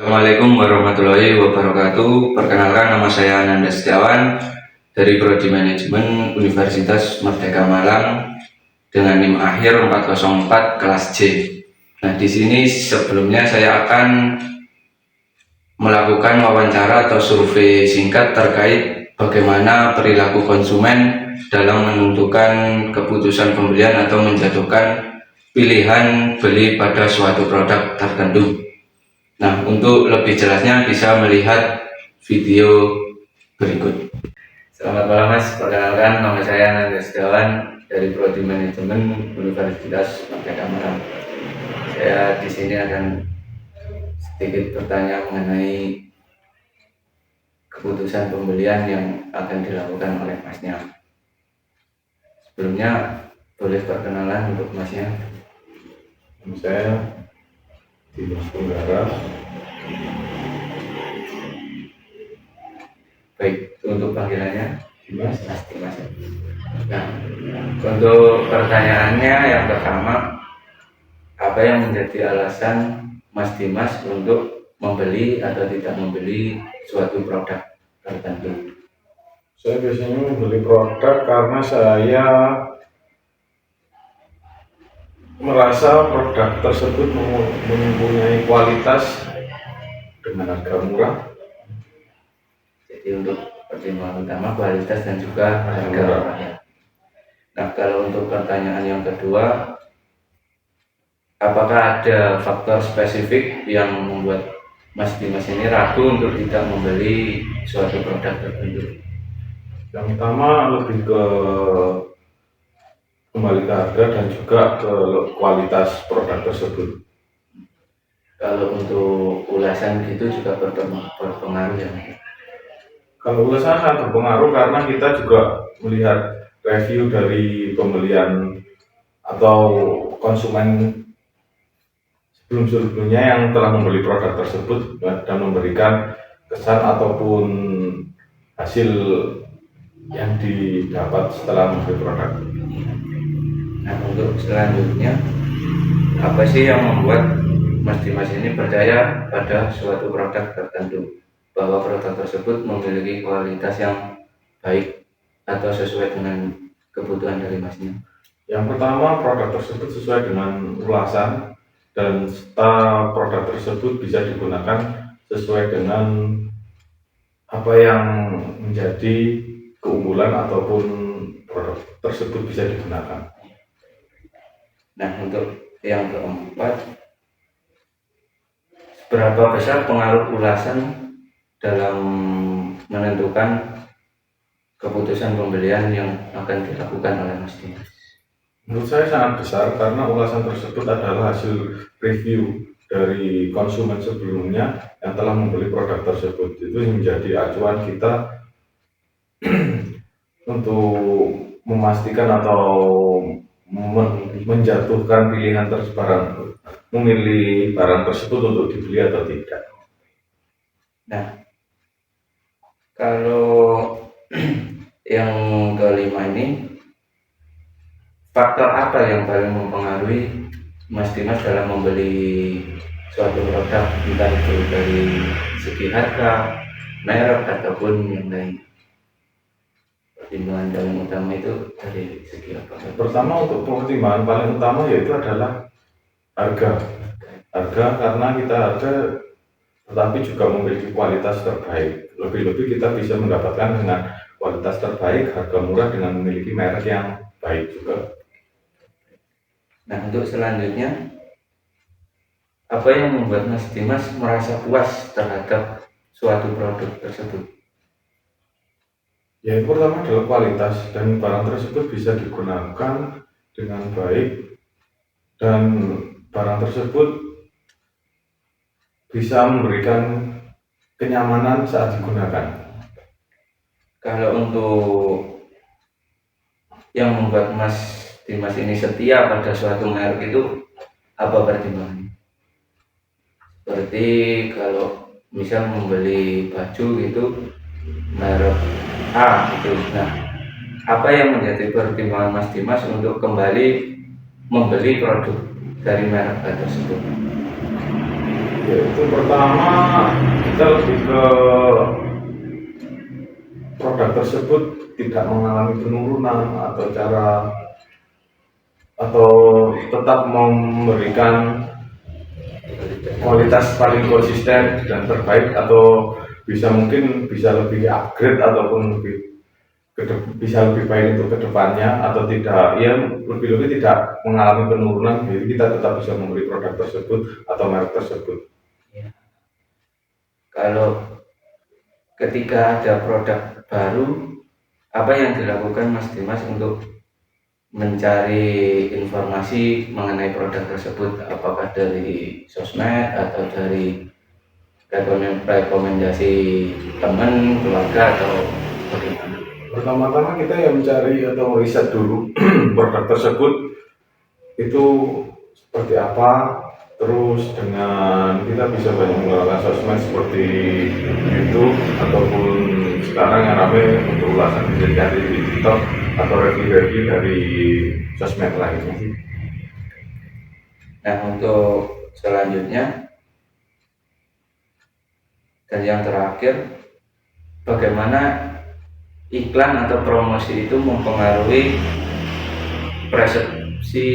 Assalamualaikum warahmatullahi wabarakatuh. Perkenalkan, nama saya Ananda Setiawan dari Prodi Manajemen Universitas Merdeka Malang dengan NIM akhir 404 kelas J. Nah, di sini sebelumnya saya akan melakukan wawancara atau survei singkat terkait bagaimana perilaku konsumen dalam menentukan keputusan pembelian atau menjatuhkan pilihan beli pada suatu produk tertentu. Nah, untuk lebih jelasnya bisa melihat video berikut. Selamat malam Mas, perkenalkan nama saya Ananda Setiawan dari Prodi Manajemen Universitas Merdeka Malang. Saya di sini akan sedikit bertanya mengenai keputusan pembelian yang akan dilakukan oleh Masnya. Sebelumnya boleh perkenalan untuk Masnya. Saya Dimas Tenggara. Baik, untuk panggilannya Dimas. Dimas. Nah, untuk pertanyaannya yang pertama, apa yang menjadi alasan Mas Dimas untuk membeli atau tidak membeli suatu produk tertentu? Saya biasanya membeli produk karena saya merasa produk tersebut mempunyai kualitas dengan harga murah. Jadi untuk pertimbangan utama kualitas dan juga harga. Nah, kalau untuk pertanyaan yang kedua, apakah ada faktor spesifik yang membuat Mas Dimas ini ragu untuk tidak membeli suatu produk tertentu? Yang pertama lebih ke kembali ke harga dan juga ke kualitas produk tersebut. Kalau untuk ulasan gitu juga berpengaruh ya? Kalau ulasan sangat berpengaruh karena kita juga melihat review dari pembelian atau konsumen sebelum-sebelumnya yang telah membeli produk tersebut dan memberikan kesan ataupun hasil yang didapat setelah membeli produk. Nah, untuk selanjutnya, apa sih yang membuat Mas Dimas ini percaya pada suatu produk tertentu, bahwa produk tersebut memiliki kualitas yang baik atau sesuai dengan kebutuhan dari Masnya? Yang pertama, produk tersebut sesuai dengan ulasan dan serta produk tersebut bisa digunakan sesuai dengan apa yang menjadi keunggulan ataupun produk tersebut bisa digunakan. Nah, untuk yang keempat, seberapa besar pengaruh ulasan dalam menentukan keputusan pembelian yang akan dilakukan oleh Mas Dimas? Menurut saya sangat besar karena ulasan tersebut adalah hasil review dari konsumen sebelumnya yang telah membeli produk tersebut. Itu menjadi acuan kita untuk memastikan atau menjatuhkan pilihan tersebut, memilih barang tersebut untuk dibeli atau tidak. Nah, kalau yang kelima ini, faktor apa yang paling mempengaruhi Mas Dimas dalam membeli suatu produk, entah itu dari segi harga, merek, ataupun yang lain? Pertimbangan paling utama itu dari segi apa? Pertama, untuk pertimbangan paling utama yaitu adalah harga karena kita harga tetapi juga memiliki kualitas terbaik. Lebih-lebih kita bisa mendapatkan dengan kualitas terbaik, harga murah dengan memiliki merek yang baik juga. Nah, untuk selanjutnya, apa yang membuat Mas Dimas merasa puas terhadap suatu produk tersebut? Yang pertama adalah kualitas, dan barang tersebut bisa digunakan dengan baik dan barang tersebut bisa memberikan kenyamanan saat digunakan. Kalau untuk yang membuat Mas Dimas ini setia pada suatu merek itu apa pertimbangannya? Seperti kalau misal membeli baju gitu merek A gitu. Nah, apa yang menjadi pertimbangan Mas Dimas untuk kembali membeli produk dari merek A tersebut? Yaitu pertama kita lebih ke produk tersebut tidak mengalami penurunan atau tetap memberikan kualitas paling konsisten dan terbaik, atau mungkin bisa lebih upgrade ataupun bisa lebih baik untuk kedepannya, atau tidak, ya lebih tidak mengalami penurunan, jadi kita tetap bisa membeli produk tersebut atau merek tersebut. Ya. Kalau ketika ada produk baru, apa yang dilakukan Mas Dimas untuk mencari informasi mengenai produk tersebut? Apakah dari sosmed atau dari rekomendasi teman, keluarga, atau bagaimana? Pertama-tama kita yang mencari atau riset dulu produk tersebut itu seperti apa, terus dengan kita bisa banyak menggunakan sosmed seperti YouTube ataupun sekarang yang ramai untuk ulasan bisa dari TikTok atau review-review dari sosmed lainnya. Nah, untuk selanjutnya dan yang terakhir, bagaimana iklan atau promosi itu mempengaruhi persepsi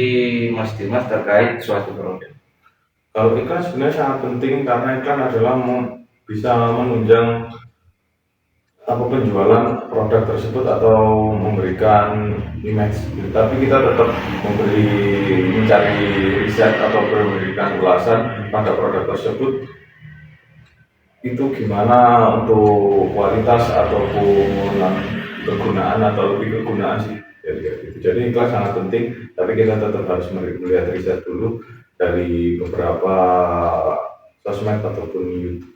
Mas Dimas terkait suatu produk? Kalau iklan sebenarnya sangat penting, karena iklan adalah bisa menunjang penjualan produk tersebut atau memberikan image, tapi kita tetap mencari riset atau memberikan ulasan pada produk tersebut itu gimana untuk kualitas ataupun kegunaan atau lebih kegunaan sih. Jadi iklan sangat penting, tapi kita tetap harus melihat riset dulu dari beberapa sosmed ataupun YouTube.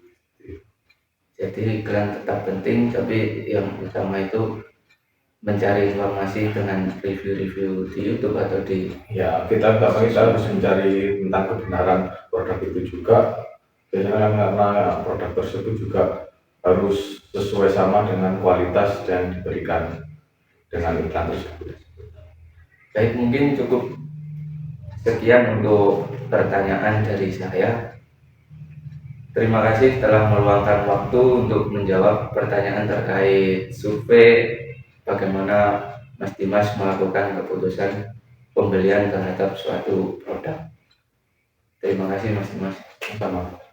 Jadi iklan tetap penting, tapi yang utama itu mencari informasi dengan review-review di YouTube atau di kita harus mencari tentang kebenaran produk itu juga. Biasanya karena produk tersebut juga harus sesuai sama dengan kualitas yang diberikan dengan iklan tersebut. Baik, mungkin cukup sekian untuk pertanyaan dari saya. Terima kasih telah meluangkan waktu untuk menjawab pertanyaan terkait survei bagaimana Mas Dimas melakukan keputusan pembelian terhadap suatu produk. Terima kasih Mas Dimas. Sama.